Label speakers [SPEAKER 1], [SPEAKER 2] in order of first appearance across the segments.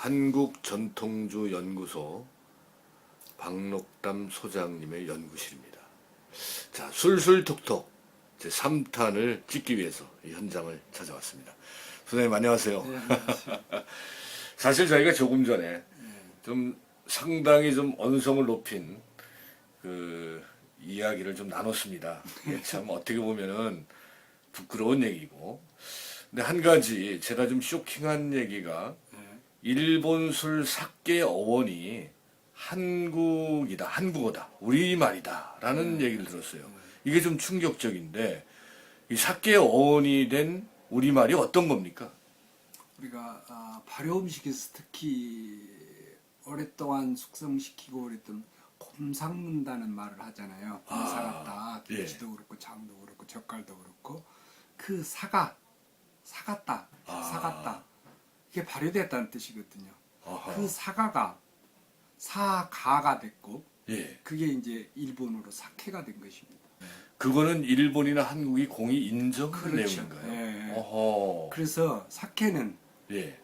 [SPEAKER 1] 한국전통주 연구소 박록담 소장님의 연구실입니다. 자, 술술톡톡 제 3탄을 찍기 위해서 이 현장을 찾아왔습니다. 소장님 안녕하세요.
[SPEAKER 2] 네, 안녕하세요.
[SPEAKER 1] 사실 저희가 조금 전에 좀 상당히 좀 언성을 높인 그 이야기를 좀 나눴습니다. 이게 참 어떻게 보면은 부끄러운 얘기고, 근데 한 가지 제가 좀 쇼킹한 얘기가 일본 술 사케 어원이 한국이다, 한국어다, 우리말이다라는 얘기를 들었어요. 이게 좀 충격적인데, 이 사케 어원이 된 우리말이 어떤 겁니까?
[SPEAKER 2] 우리가 발효 음식에서 특히 오랫동안 숙성시키고 그랬던 곰 삭는다는 말을 하잖아요. 곰 사갔다. 김치도 그렇고 장도 그렇고 젓갈도 그렇고 그 사갔다. 이게 발효됐다는 뜻이거든요. 그 사가가 사가가 됐고 그게 이제 일본어로 사케가 된 것입니다.
[SPEAKER 1] 그거는 일본이나 한국이 공이 인정한
[SPEAKER 2] 그렇죠.
[SPEAKER 1] 내용인가요?
[SPEAKER 2] 어허. 그래서 사케는
[SPEAKER 1] 예.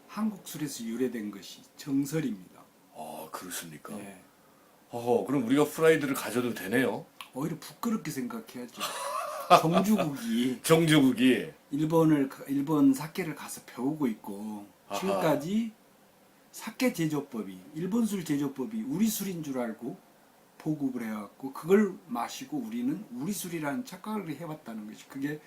[SPEAKER 2] 한국 술에서 유래된 것이 정설입니다.
[SPEAKER 1] 그렇습니까?
[SPEAKER 2] 예.
[SPEAKER 1] 그럼 우리가 프라이드를 가져도 되네요?
[SPEAKER 2] 오히려 부끄럽게 생각해야죠. 정주국이
[SPEAKER 1] 정주국이
[SPEAKER 2] 일본 사케를 가서 배우고 있고 지금까지 사케 제조법이 일본 술 제조법이 우리 술인 줄 알고 보급을 해왔고 그걸 마시고 우리는 우리 술이라는 착각을 해왔다는 것이 그게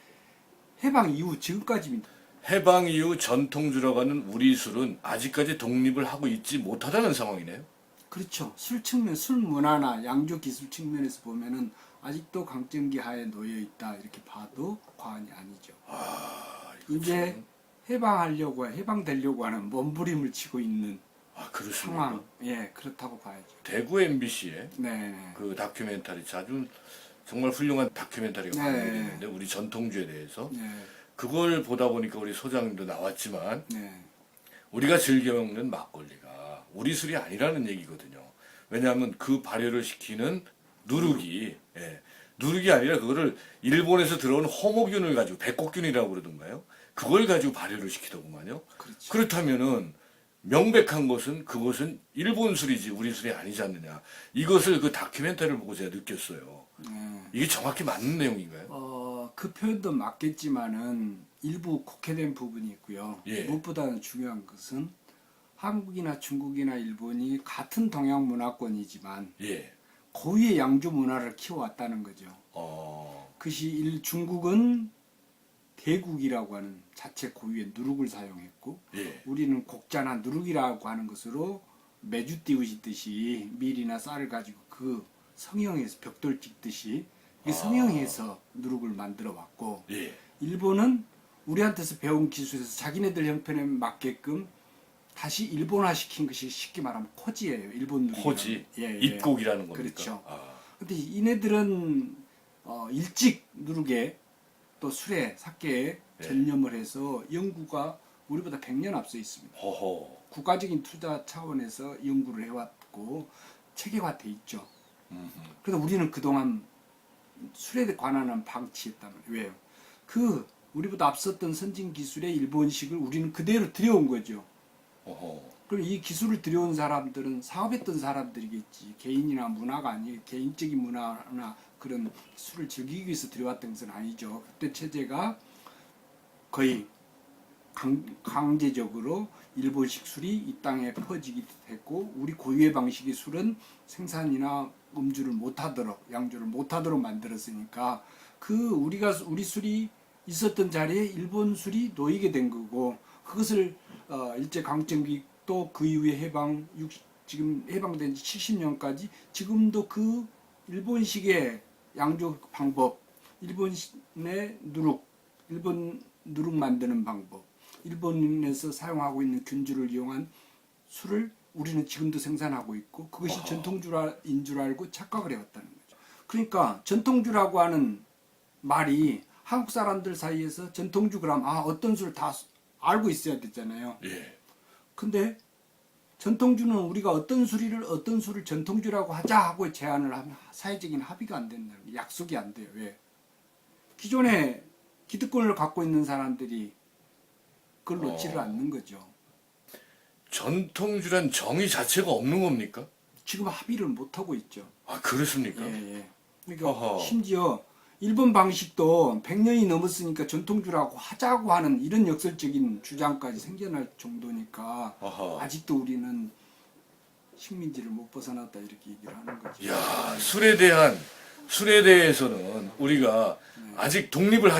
[SPEAKER 2] 해방 이후 지금까지입니다.
[SPEAKER 1] 해방 이후 전통주라고 하는 우리 술은 아직까지 독립을 하고 있지 못하다는 상황이네요.
[SPEAKER 2] 그렇죠. 술 측면, 술 문화나 양조 기술 측면에서 보면은 아직도 강점기 하에 놓여 있다 이렇게 봐도 과언이 아니죠. 이제 해방되려고 하는 몸부림을 치고 있는 상황, 그렇다고 봐야죠.
[SPEAKER 1] 대구 MBC에
[SPEAKER 2] 네.
[SPEAKER 1] 그 다큐멘터리 아주 정말 훌륭한 다큐멘터리가 방영됐는데 우리 전통주에 대해서 그걸 보다 보니까 우리 소장님도 나왔지만 우리가 즐겨 먹는 막걸리가 우리 술이 아니라는 얘기거든요. 왜냐하면 그 발효를 시키는 누룩이 누룩이 아니라 그거를 일본에서 들어온 호모균을 가지고 백곡균이라고 그러던가요? 그걸 가지고 발효를 시키더구만요.
[SPEAKER 2] 그렇죠.
[SPEAKER 1] 그렇다면은 명백한 것은 그것은 일본 술이지 우리 술이 아니지 않느냐. 이것을 그 다큐멘터리를 보고 제가 느꼈어요. 이게 정확히 맞는 내용인가요?
[SPEAKER 2] 그 표현도 맞겠지만은 일부 곡해된 부분이 있고요. 무엇보다는 중요한 것은 한국이나 중국이나 일본이 같은 동양 문화권이지만 고유의 양주 문화를 키워왔다는 거죠. 그것이 중국은 대국이라고 하는 자체 고유의 누룩을 사용했고 우리는 곡자나 누룩이라고 하는 것으로 매주 띄우시듯이 밀이나 쌀을 가지고 그 성형해서 벽돌 찍듯이 성형해서 누룩을 만들어 왔고 일본은 우리한테서 배운 기술에서 자기네들 형편에 맞게끔 다시 일본화 시킨 것이 쉽게 말하면 코지예요. 일본 누룩.
[SPEAKER 1] 코지? 입곡이라는 겁니까?
[SPEAKER 2] 그렇죠. 근데 이네들은 일찍 누룩에 또 술에 사케에 전념을 해서 연구가 우리보다 100년 앞서 있습니다. 국가적인 투자 차원에서 연구를 해왔고 체계화돼 있죠. 그래서 우리는 그동안 술에 관한 한 방치했단 말이에요. 왜요? 우리보다 앞섰던 선진 기술의 일본식을 우리는 그대로 들여온 거죠. 그럼 이 기술을 들여온 사람들은 사업했던 사람들이겠지. 개인이나 문화가 아니고 개인적인 문화나 그런 술을 즐기기 위해서 들여왔던 것은 아니죠. 그때 체제가 거의 강제적으로 일본식 술이 이 땅에 퍼지게 됐고 우리 고유의 방식의 술은 생산이나 음주를 못하도록 양주를 못하도록 만들었으니까 우리 술이 있었던 자리에 일본 술이 놓이게 된 거고 그것을 일제 강점기 또 그 이후에 지금 해방된 지 70년까지 지금도 그 일본식의 양조 방법, 일본 누룩 만드는 방법, 일본에서 사용하고 있는 균주를 이용한 술을 우리는 지금도 생산하고 있고 그것이 전통주인 줄 알고 착각을 해왔다는 거죠. 그러니까 전통주라고 하는 말이 한국 사람들 사이에서 전통주 그럼 어떤 술을 다 알고 있어야 됐잖아요. 근데 전통주는 우리가 어떤 술을 전통주라고 하자 하고 제안을 하면 사회적인 합의가 안 된다는 게 약속이 안 돼요. 왜? 기존에 기득권을 갖고 있는 사람들이 그걸 놓지를 않는 거죠.
[SPEAKER 1] 전통주란 정의 자체가 없는 겁니까?
[SPEAKER 2] 지금 합의를 못 하고 있죠.
[SPEAKER 1] 아, 그렇습니까?
[SPEAKER 2] 예. 그러니까
[SPEAKER 1] 어허.
[SPEAKER 2] 심지어 일본 방식도 100년이 넘었으니까 전통주라고 하자고 하는 이런 역설적인 주장까지 생겨날 정도니까
[SPEAKER 1] 어허.
[SPEAKER 2] 아직도 우리는 식민지를 못 벗어났다 이렇게 얘기를 하는 거죠.
[SPEAKER 1] 야, 술에 대해서는 우리가 아직 독립을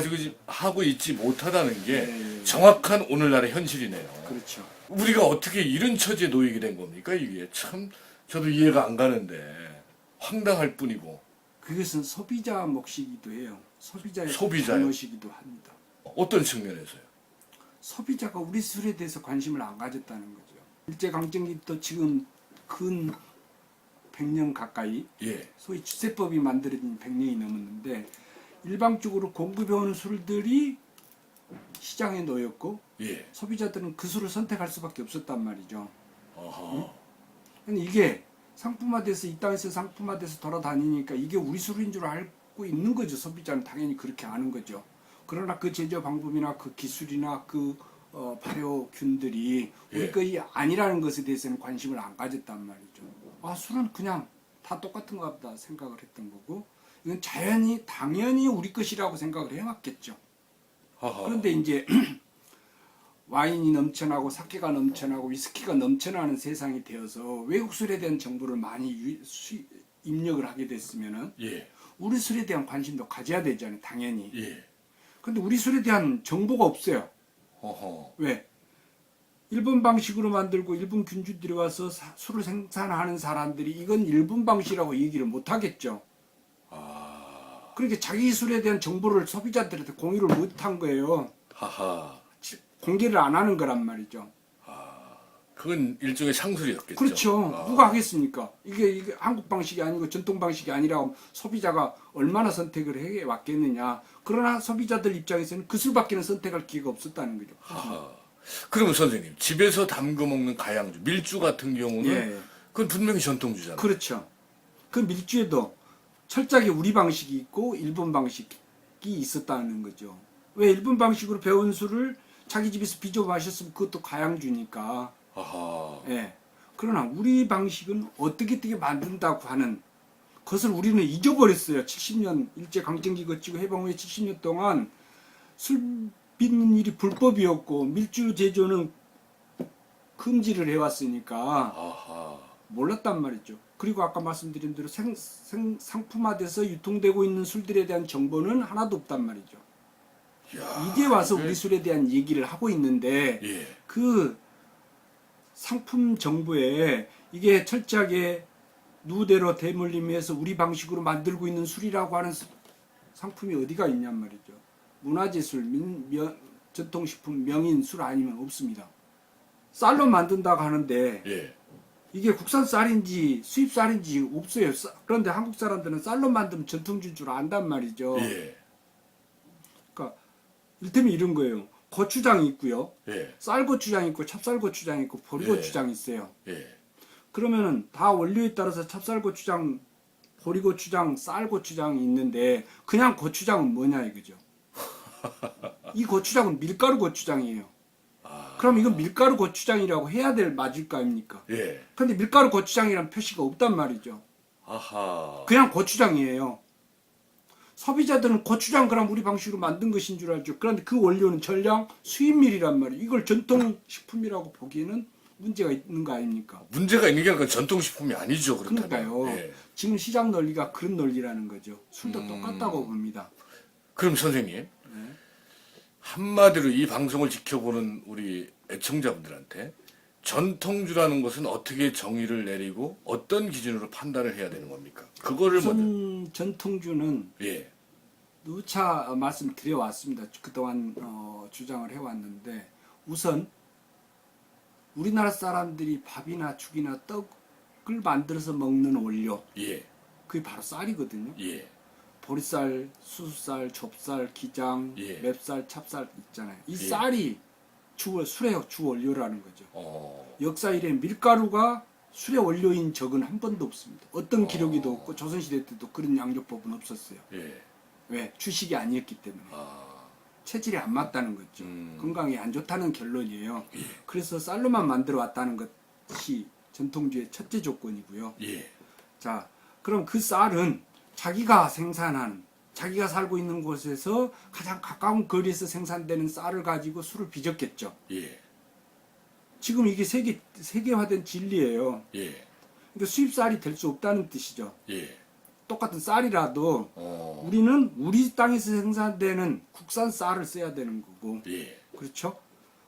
[SPEAKER 1] 하고 있지 못하다는 게
[SPEAKER 2] 네.
[SPEAKER 1] 정확한 오늘날의 현실이네요.
[SPEAKER 2] 그렇죠.
[SPEAKER 1] 우리가 어떻게 이런 처지에 놓이게 된 겁니까? 이게 참 저도 이해가 안 가는데 황당할 뿐이고.
[SPEAKER 2] 그것은 소비자 몫이기도 해요. 소비자의
[SPEAKER 1] 소비자요?
[SPEAKER 2] 잘못이기도 합니다.
[SPEAKER 1] 어떤 측면에서요?
[SPEAKER 2] 소비자가 우리 술에 대해서 관심을 안 가졌다는 거죠. 일제강점기부터 지금 근 100년 가까이
[SPEAKER 1] 예,
[SPEAKER 2] 소위 주세법이 만들어진 100년이 넘었는데 일방적으로 공급해오는 술들이 시장에 놓였고
[SPEAKER 1] 예.
[SPEAKER 2] 소비자들은 그 술을 선택할 수밖에 없었단 말이죠.
[SPEAKER 1] 어허.
[SPEAKER 2] 근데 이게 상품화돼서 이 땅에서 상품화돼서 돌아다니니까 이게 우리 술인 줄 알고 있는 거죠. 소비자는 당연히 그렇게 아는 거죠. 그러나 그 제조 방법이나 그 기술이나 그 발효균들이 우리
[SPEAKER 1] 예.
[SPEAKER 2] 것이 아니라는 것에 대해서는 관심을 안 가졌단 말이죠. 아, 술은 그냥 다 똑같은가 보다 생각을 했던 거고 이건 당연히 우리 것이라고 생각을 해왔겠죠.
[SPEAKER 1] 어허.
[SPEAKER 2] 그런데 이제 와인이 넘쳐나고 사케가 넘쳐나고 위스키가 넘쳐나는 세상이 되어서 외국 술에 대한 정보를 많이 입력을 하게 됐으면은
[SPEAKER 1] 예,
[SPEAKER 2] 우리 술에 대한 관심도 가져야 되잖아요, 당연히.
[SPEAKER 1] 예.
[SPEAKER 2] 근데 우리 술에 대한 정보가 없어요.
[SPEAKER 1] 어허.
[SPEAKER 2] 왜? 일본 방식으로 만들고 일본 균주들이 와서 술을 생산하는 사람들이 이건 일본 방식이라고 얘기를 못 하겠죠.
[SPEAKER 1] 아.
[SPEAKER 2] 그러니까 자기 술에 대한 정보를 소비자들한테 공유를 못 한 거예요.
[SPEAKER 1] 하하.
[SPEAKER 2] 공개를 안 하는 거란 말이죠.
[SPEAKER 1] 그건 일종의 상술이었겠죠.
[SPEAKER 2] 그렇죠.
[SPEAKER 1] 아.
[SPEAKER 2] 누가 하겠습니까? 이게 한국 방식이 아니고 전통 방식이 아니라 소비자가 얼마나 선택을 해 왔겠느냐. 그러나 소비자들 입장에서는 그 술밖에는 선택할 기회가 없었다는 거죠.
[SPEAKER 1] 하하. 그러면 선생님, 집에서 담궈 먹는 가양주, 밀주 같은 경우는
[SPEAKER 2] 예.
[SPEAKER 1] 그건 분명히 전통주잖아요.
[SPEAKER 2] 그렇죠. 그 밀주에도 철저하게 우리 방식이 있고 일본 방식이 있었다는 거죠. 왜 일본 방식으로 배운 술을 자기 집에서 비벼 마셨으면 그것도 가양주니까.
[SPEAKER 1] 아하.
[SPEAKER 2] 예. 그러나 우리 방식은 어떻게 만든다고 하는 그것을 우리는 잊어버렸어요. 70년 일제 강점기 거치고 해방 후에 70년 동안 술 빚는 일이 불법이었고 밀주 제조는 금지를 해왔으니까
[SPEAKER 1] 아하.
[SPEAKER 2] 몰랐단 말이죠. 그리고 아까 말씀드린 대로 상품화돼서 유통되고 있는 술들에 대한 정보는 하나도 없단 말이죠.
[SPEAKER 1] 야,
[SPEAKER 2] 이제 와서
[SPEAKER 1] 이게-
[SPEAKER 2] 우리 술에 대한 얘기를 하고 있는데
[SPEAKER 1] 예.
[SPEAKER 2] 그 상품 정보에 이게 철저하게 누대로 대물림해서 우리 방식으로 만들고 있는 술이라고 하는 상품이 어디가 있냔 말이죠. 문화재 술, 전통식품, 명인 술 아니면 없습니다. 쌀로 만든다고 하는데
[SPEAKER 1] 예.
[SPEAKER 2] 이게 국산 쌀인지 수입 쌀인지 없어요. 그런데 한국 사람들은 쌀로 만들면 전통주인 줄 안단 말이죠.
[SPEAKER 1] 예.
[SPEAKER 2] 그러니까 이를테면 이런 거예요. 고추장이 있고요.
[SPEAKER 1] 예.
[SPEAKER 2] 쌀고추장 있고 찹쌀고추장 있고 보리고추장 있어요.
[SPEAKER 1] 예.
[SPEAKER 2] 그러면은 다 원료에 따라서 찹쌀고추장, 보리고추장, 쌀고추장이 있는데 그냥 고추장은 뭐냐 이거죠. 이 고추장은 밀가루 고추장이에요. 그럼 이건 밀가루 고추장이라고 해야 될 맞을 거 아닙니까?
[SPEAKER 1] 예.
[SPEAKER 2] 근데 밀가루 고추장이란 표시가 없단 말이죠.
[SPEAKER 1] 아하.
[SPEAKER 2] 그냥 고추장이에요. 소비자들은 고추장 그럼 우리 방식으로 만든 것인 줄 알죠. 그런데 그 원료는 전량 수입밀이란 말이에요. 이걸 전통식품이라고 보기에는 문제가 있는 거 아닙니까?
[SPEAKER 1] 문제가 있는 게 아니라 전통식품이 아니죠. 그렇다면.
[SPEAKER 2] 그러니까요.
[SPEAKER 1] 예.
[SPEAKER 2] 지금 시장 논리가 그런 논리라는 거죠. 술도 똑같다고 봅니다.
[SPEAKER 1] 그럼 선생님,
[SPEAKER 2] 네.
[SPEAKER 1] 한마디로 이 방송을 지켜보는 우리 애청자분들한테 전통주라는 것은 어떻게 정의를 내리고 어떤 기준으로 판단을 해야 되는 겁니까? 그거를 먼저.
[SPEAKER 2] 우선 전통주는
[SPEAKER 1] 예.
[SPEAKER 2] 누차 말씀드려왔습니다. 그동안 주장을 해왔는데 우선 우리나라 사람들이 밥이나 죽이나 떡을 만들어서 먹는 원료
[SPEAKER 1] 예.
[SPEAKER 2] 그게 바로 쌀이거든요.
[SPEAKER 1] 예.
[SPEAKER 2] 보리쌀, 수수쌀, 좁쌀, 기장,
[SPEAKER 1] 예.
[SPEAKER 2] 맵쌀, 찹쌀 있잖아요. 이
[SPEAKER 1] 예.
[SPEAKER 2] 쌀이 술의 주 원료라는 거죠.
[SPEAKER 1] 어.
[SPEAKER 2] 역사 이래 밀가루가 술의 원료인 적은 한 번도 없습니다. 어떤 기록에도 없고 조선시대 때도 그런 양조법은 없었어요.
[SPEAKER 1] 예.
[SPEAKER 2] 왜? 주식이 아니었기 때문에.
[SPEAKER 1] 아.
[SPEAKER 2] 체질이 안 맞다는 거죠. 건강에 안 좋다는 결론이에요. 그래서 쌀로만 만들어 왔다는 것이 전통주의 첫째 조건이고요.
[SPEAKER 1] 예.
[SPEAKER 2] 자, 그럼 그 쌀은 자기가 생산한, 자기가 살고 있는 곳에서 가장 가까운 거리에서 생산되는 쌀을 가지고 술을 빚었겠죠.
[SPEAKER 1] 예.
[SPEAKER 2] 지금 이게 세계화된 진리예요.
[SPEAKER 1] 예.
[SPEAKER 2] 그러니까 수입쌀이 될 수 없다는 뜻이죠.
[SPEAKER 1] 예.
[SPEAKER 2] 똑같은 쌀이라도 우리는 우리 땅에서 생산되는 국산 쌀을 써야 되는 거고,
[SPEAKER 1] 예.
[SPEAKER 2] 그렇죠?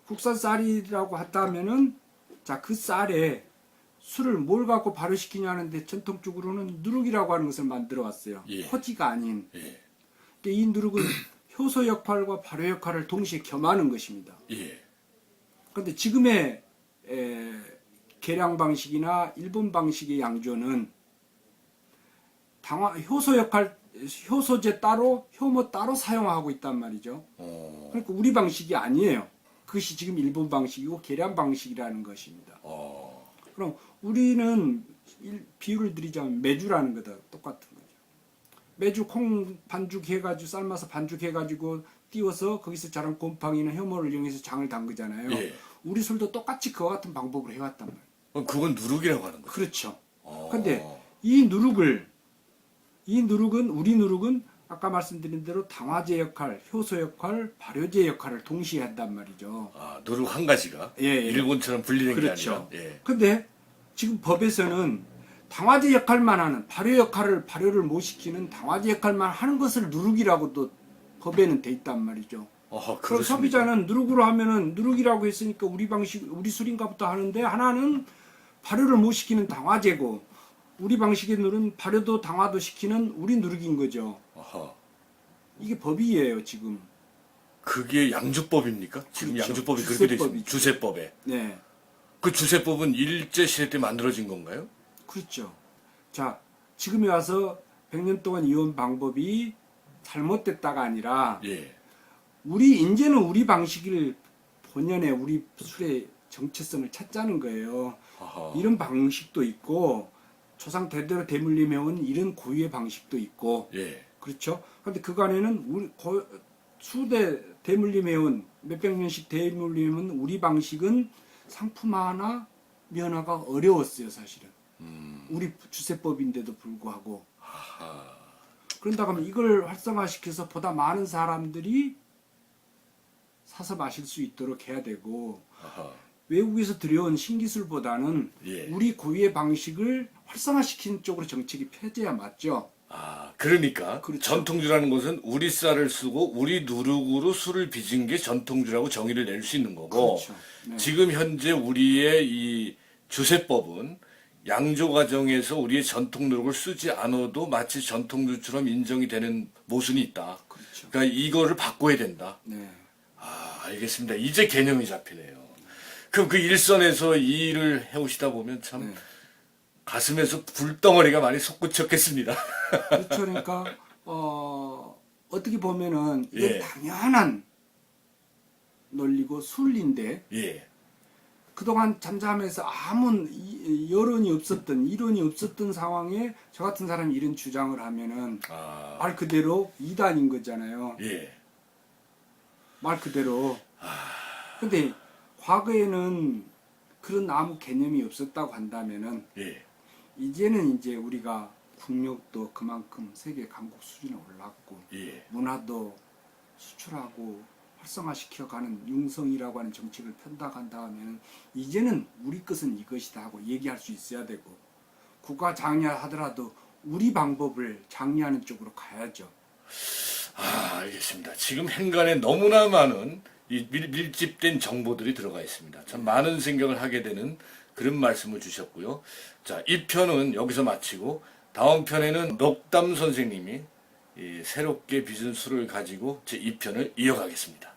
[SPEAKER 2] 국산 쌀이라고 한다면은, 자, 그 쌀에 술을 뭘 갖고 발효시키냐는데 전통적으로는 누룩이라고 하는 것을 만들어 왔어요.
[SPEAKER 1] 예.
[SPEAKER 2] 허지가 아닌.
[SPEAKER 1] 예.
[SPEAKER 2] 이 누룩은 효소 역할과 발효 역할을 동시에 겸하는 것입니다.
[SPEAKER 1] 예.
[SPEAKER 2] 그런데 지금의 계량 방식이나 일본 방식의 양조는 효소 역할, 효소제 따로, 효모 따로 사용하고 있단 말이죠. 그러니까 우리 방식이 아니에요. 그것이 지금 일본 방식이고 계량 방식이라는 것입니다. 그럼 우리는 비유를 드리자면 메주라는 거다 똑같은 거죠. 메주 콩 반죽해가지고 삶아서 반죽해가지고 띄워서 거기서 자란 곰팡이나 효모를 이용해서 장을 담그잖아요.
[SPEAKER 1] 예.
[SPEAKER 2] 우리 술도 똑같이 그와 같은 방법으로 해왔단 말이에요.
[SPEAKER 1] 그건 누룩이라고 하는 거죠.
[SPEAKER 2] 그렇죠. 근데 이 누룩은 우리 누룩은 아까 말씀드린 대로 당화제 역할, 효소 역할, 발효제 역할을 동시에 한단 말이죠.
[SPEAKER 1] 아, 누룩 한 가지가
[SPEAKER 2] 예, 예.
[SPEAKER 1] 일본처럼 분리된
[SPEAKER 2] 그렇죠.
[SPEAKER 1] 게 아니라. 예.
[SPEAKER 2] 근데 지금 법에서는 당화제 역할만 하는 발효를 못 시키는 당화제 역할만 하는 것을 누룩이라고도 법에는 돼 있단 말이죠. 그럼
[SPEAKER 1] 그렇습니까?
[SPEAKER 2] 소비자는 누룩으로 하면은 누룩이라고 했으니까 우리 술인가부터 하는데 하나는 발효를 못 시키는 당화제고 우리 방식의 누룩은 발효도 당화도 시키는 우리 누룩인 거죠.
[SPEAKER 1] 아하.
[SPEAKER 2] 이게 법이에요 지금.
[SPEAKER 1] 그게 양주법입니까? 지금
[SPEAKER 2] 그렇죠.
[SPEAKER 1] 양주법이 그렇게 돼 있습니다.
[SPEAKER 2] 주세법이죠.
[SPEAKER 1] 주세법에.
[SPEAKER 2] 네,
[SPEAKER 1] 그 주세법은 일제 시대 때 만들어진 건가요?
[SPEAKER 2] 그렇죠. 자, 지금에 와서 100년 동안 이어온 방법이 잘못됐다가 아니라
[SPEAKER 1] 예.
[SPEAKER 2] 이제는 우리 방식을 본연의 우리 술의 정체성을 찾자는 거예요.
[SPEAKER 1] 아하.
[SPEAKER 2] 이런 방식도 있고 조상 대대로 대물림해온 이런 고유의 방식도 있고
[SPEAKER 1] 예.
[SPEAKER 2] 그렇죠. 그런데 그간에는 수대 대물림해온 몇백 년씩 대물림해온 우리 방식은 상품화나 면화가 어려웠어요 사실은. 우리 주세법인데도 불구하고.
[SPEAKER 1] 아하.
[SPEAKER 2] 그런다 하면 이걸 활성화시켜서 보다 많은 사람들이 사서 마실 수 있도록 해야 되고
[SPEAKER 1] 아하.
[SPEAKER 2] 외국에서 들여온 신기술보다는
[SPEAKER 1] 예.
[SPEAKER 2] 우리 고유의 방식을 활성화시키는 쪽으로 정책이 펴져야 맞죠.
[SPEAKER 1] 아, 그러니까
[SPEAKER 2] 그렇죠.
[SPEAKER 1] 전통주라는 것은 우리 쌀을 쓰고 우리 누룩으로 술을 빚은 게 전통주라고 정의를 낼 수 있는 거고
[SPEAKER 2] 그렇죠. 네.
[SPEAKER 1] 지금 현재 우리의 이 주세법은 양조 과정에서 우리의 전통 누룩을 쓰지 않아도 마치 전통주처럼 인정이 되는 모순이 있다.
[SPEAKER 2] 그렇죠.
[SPEAKER 1] 그러니까 이거를 바꿔야 된다.
[SPEAKER 2] 네.
[SPEAKER 1] 아, 알겠습니다. 이제 개념이 잡히네요. 그럼 그 일선에서 이 일을 해오시다 보면 참
[SPEAKER 2] 네.
[SPEAKER 1] 가슴에서 불덩어리가 많이 솟구쳤겠습니다.
[SPEAKER 2] 그렇죠. 그러니까 어떻게 보면은 이건
[SPEAKER 1] 예.
[SPEAKER 2] 당연한 논리고 순리인데
[SPEAKER 1] 예.
[SPEAKER 2] 그동안 잠잠해서 아무 여론이 없었던 이론이 없었던 상황에 저 같은 사람이 이런 주장을 하면은
[SPEAKER 1] 아,
[SPEAKER 2] 말 그대로 이단인 거잖아요.
[SPEAKER 1] 예.
[SPEAKER 2] 말 그대로. 근데 과거에는 그런 아무 개념이 없었다고 한다면은
[SPEAKER 1] 예.
[SPEAKER 2] 이제는 이제 우리가 국력도 그만큼 세계 강국 수준에 올랐고
[SPEAKER 1] 예.
[SPEAKER 2] 문화도 수출하고 활성화시켜가는 융성이라고 하는 정책을 편다고 한다면 이제는 우리 것은 이것이다 하고 얘기할 수 있어야 되고 국가 장려하더라도 우리 방법을 장려하는 쪽으로 가야죠.
[SPEAKER 1] 아, 알겠습니다. 지금 행간에 너무나 많은 이 밀집된 정보들이 들어가 있습니다. 참 많은 생각을 하게 되는 그런 말씀을 주셨고요. 자, 이 편은 여기서 마치고 다음 편에는 녹담 선생님이 이 새롭게 빚은 술을 가지고 제 2편을 이어가겠습니다.